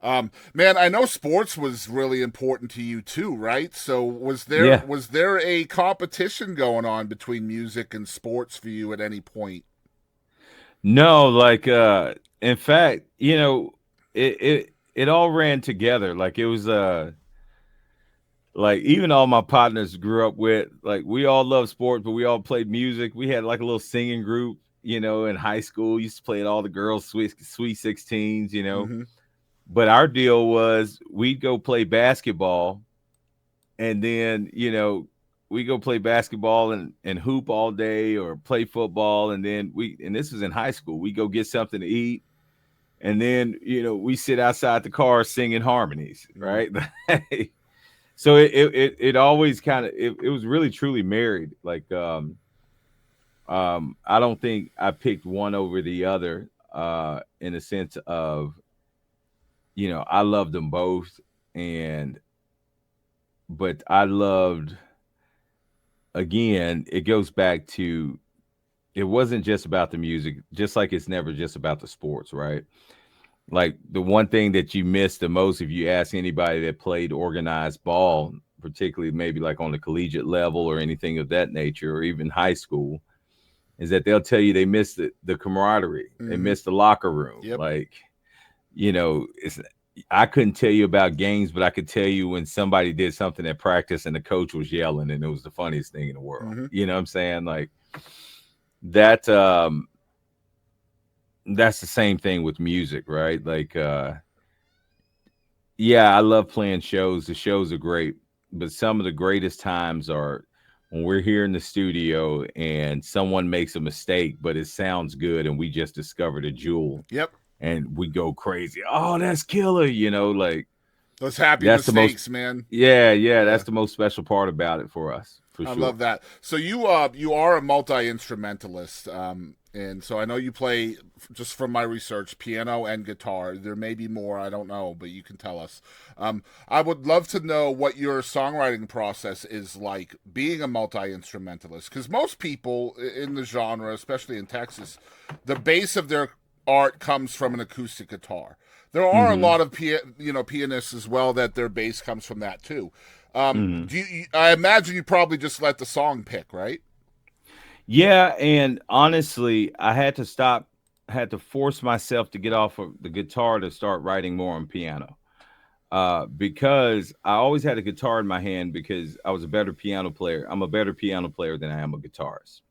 Man, I know sports was really important to you too, right? So Yeah. was there a competition going on between music and sports for you at any point? No, like in fact, it all ran together. Like it was like even all my partners grew up with, like we all loved sports, but we all played music. We had like a little singing group, in high school. Used to play at all the girls' sweet 16s. Mm-hmm. But our deal was we'd go play basketball and then we go play basketball and hoop all day or play football, and then and this was in high school, we go get something to eat, and then we sit outside the car singing harmonies, Mm. right? So it always kind of it was really truly married, like I don't think I picked one over the other, in the sense of I loved them both, and but I loved, again, it goes back to, it wasn't just about the music, just like it's never just about the sports, right? Like the one thing that you miss the most, if you ask anybody that played organized ball, particularly maybe like on the collegiate level or anything of that nature, or even high school, is that they'll tell you they miss the camaraderie, they Mm-hmm. miss the locker room. Yep. Like, it's, I couldn't tell you about games, but I could tell you when somebody did something at practice and the coach was yelling, and it was the funniest thing in the world. Mm-hmm. You know what I'm saying? Like that. That's the same thing with music, right? Like, yeah, I love playing shows. The shows are great, but some of the greatest times are when we're here in the studio and someone makes a mistake, but it sounds good, and we just discovered a jewel, Yep. and we go crazy. Oh, that's killer! Like Those happy that's the most. mistakes, man. Yeah, yeah, Yeah. that's the most special part about it for us, for I sure. love that. So you are a multi-instrumentalist, and so I know you play, just from my research, piano and guitar. There may be more, I don't know, but you can tell us. I would love to know what your songwriting process is like being a multi-instrumentalist, because most people in the genre, especially in Texas, the base of their art comes from an acoustic guitar. There are a Hmm. lot of pianists as well that their bass comes from that too. Hmm. Do you, I imagine you probably just let the song pick, right? Yeah, and honestly, I had to stop, had to force myself to get off of the guitar to start writing more on piano. Because I always had a guitar in my hand because I was a better piano player. I'm a better piano player than I am a guitarist.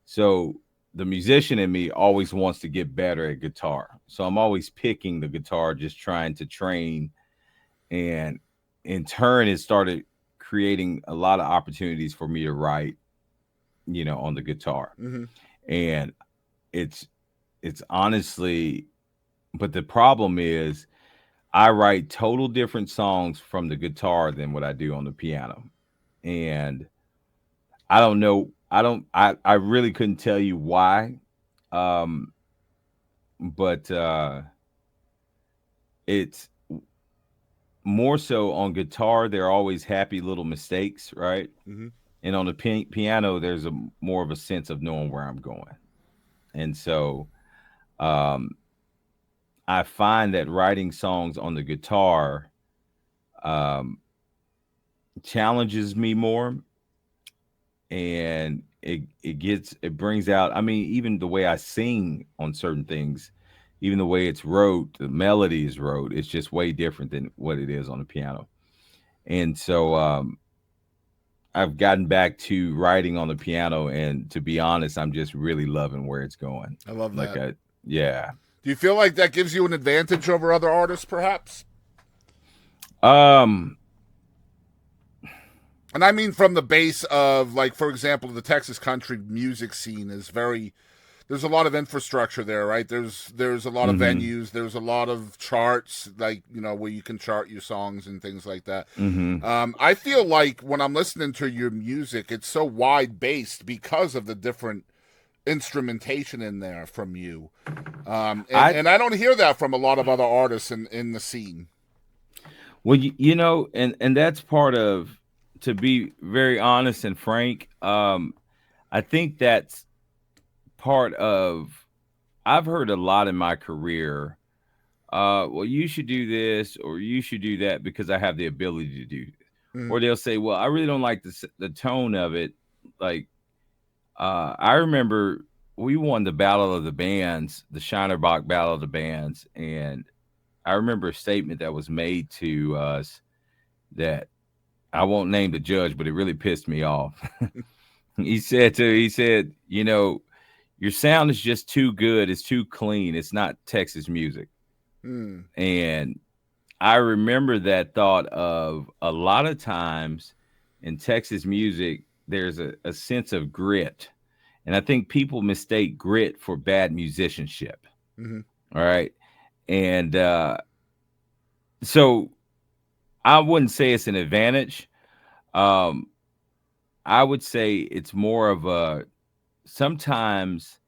So the musician in me always wants to get better at guitar. So I'm always picking the guitar, just trying to train. And in turn, it started creating a lot of opportunities for me to write, on the guitar. Mm-hmm. And it's it's honestly, but the problem is I write total different songs from the guitar than what I do on the piano. And I don't know, I really couldn't tell you why. Um but it's more so on guitar, there are always happy little mistakes, right? Mm-hmm. And on the piano, there's a more of a sense of knowing where I'm going. And so um I find that writing songs on the guitar um challenges me more, and it brings out, I mean, even the way I sing on certain things, even the way it's wrote, the melody is wrote, it's just way different than what it is on the piano. And so I've gotten back to writing on the piano, and to be honest, I'm just really loving where it's going. I love Like that. yeah. Do you feel like that gives you an advantage over other artists, perhaps? um And I mean, from the base of, like, for example, the Texas country music scene is very. There's a lot of infrastructure there, right? There's a lot of mhm. venues. There's a lot of charts, like, where you can chart your songs and things like that. Mhm. I feel like when I'm listening to your music, it's so wide based because of the different instrumentation in there from you. And I and I don't hear that from a lot of other artists in the scene. Well, and that's part of, to be very honest and frank, I think that's part of, I've heard a lot in my career well, you should do this or you should do that because I have the ability to do this. Mm, Or they'll say, well, I really don't like the tone of it. Like, I remember we won the Battle of the Bands, the Shinerbach Battle of the Bands, and I remember a statement that was made to us that I won't name the judge, but it really pissed me off. He said, you know, your sound is just too good. It's too clean. It's not Texas music. mm, And I remember that thought of a lot of times in Texas music, there's a sense of grit. And I think people mistake grit for bad musicianship. mm, All right. And so I wouldn't say it's an advantage. Um, I would say it's more of a sometimes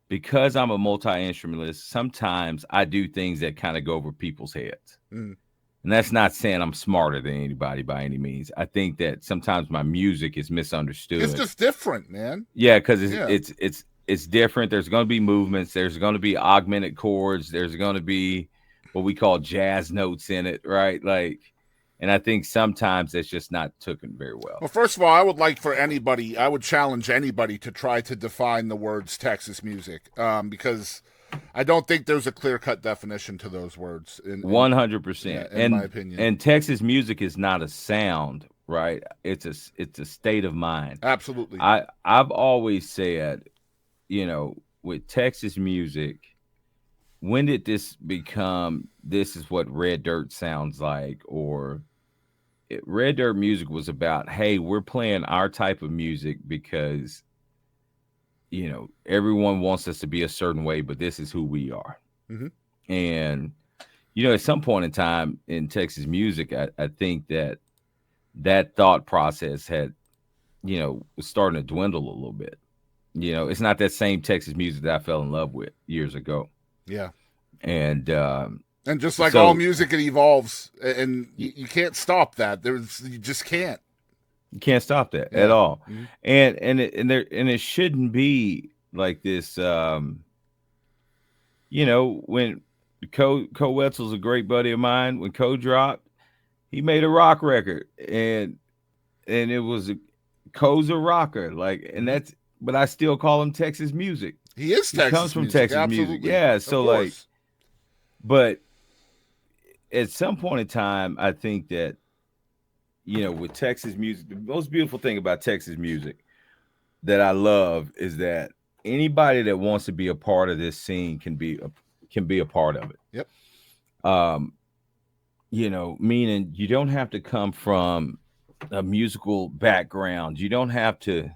because I'm a multi instrumentalist, sometimes I do things that kind of go over people's heads. mm. And that's not saying I'm smarter than anybody by any means. I think that sometimes my music is It's misunderstood. just different, man. Yeah, because Yeah. it's different. There's going to be movements. There's going to be augmented chords. There's going to be what we call jazz notes in it, right? Like, and I think sometimes it's just not taken very well. Well, first of all, I would like for anybody, I would challenge anybody to try to define the words Texas music, because I don't think there's a clear cut definition to those words. In 100%. Yeah, in my opinion, And Texas music is not a sound, right? It's a state of mind. absolutely. I've always said, you know, with Texas music, when did this become this is what red dirt sounds like or red dirt music was about, hey, we're playing our type of music because you know everyone wants us to be a certain way, but this is who we are. Hmm. And you know, at some point in time in Texas music, I think that that thought process had, you know, was starting to dwindle a little bit. You know, it's not that same Texas music that I fell in love with years ago. Yeah. And And just like all so music, it evolves, and y- you can't stop that. You just can't. you can't stop that at Yeah. all. Hmm. And it shouldn't be like this. You know, when Co Wetzel's a great buddy of mine. When Co dropped, he made a rock record, and it was a Co's a rocker, like, and Hmm. that's. But I still call him Texas music. He is He comes Texas from music, Texas music, absolutely, yeah. of So like, course. but at some point in time, I think that you know, with Texas music, the most beautiful thing about Texas music that I love is that anybody that wants to be a part of this scene can be a part of it. Yep. Um, you know, meaning you don't have to come from a musical background. You don't have to.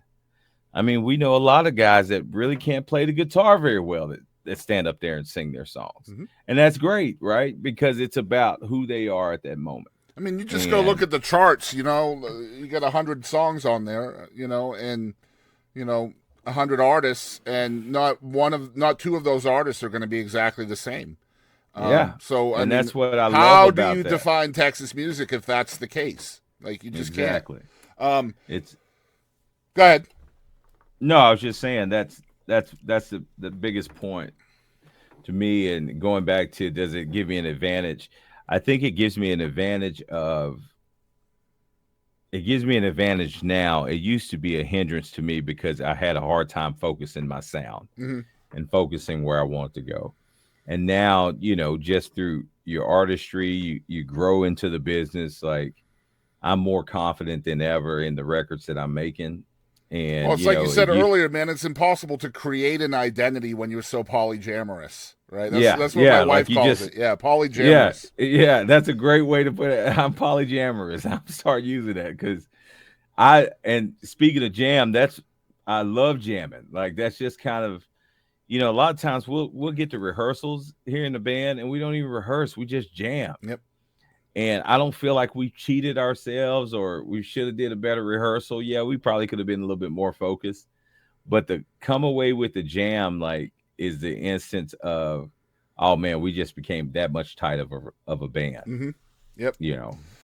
I mean, we know a lot of guys that really can't play the guitar very well that stand up there and sing their songs, Hmm. and that's great, right? Because it's about who they are at that moment. I mean, you just go look And at the charts. You got 100 songs on there. And 100 artists, and not two of those artists are going to be exactly the same. yeah, So I and mean, that's what I love how do about you that. define Texas music if that's the case? Like, you just can't. Exactly. Um, It's Go ahead. no, I was just saying that's the biggest point to me. And going back to does it give me an advantage? I think it gives me an advantage of it gives me an advantage now. It used to be a hindrance to me because I had a hard time focusing my sound Hmm. and focusing where I want to go. And now, you know, just through your artistry, you grow into the business. Like I'm more confident than ever in the records that I'm making. Well, And it's you like you know, said it used earlier, man. It's impossible to create an identity when you're so polyamorous, right? yeah, That's what my yeah, like wife you calls just it. Yeah, yeah, polyamorous. yeah, that's a great way to put it. I'm polyamorous. I'm start using that because I and speaking of jam, that's I love jamming. Like that's just kind of you know, a lot of times we'll get to rehearsals here in the band and we don't even rehearse. We just jam. Yep. And I don't feel like we cheated ourselves or we should have did a better rehearsal. Yeah, we probably could have been a little bit more focused. But the come away with the jam like is the instance of oh man, we just became that much tight of a band, Hmm. Yep. you know.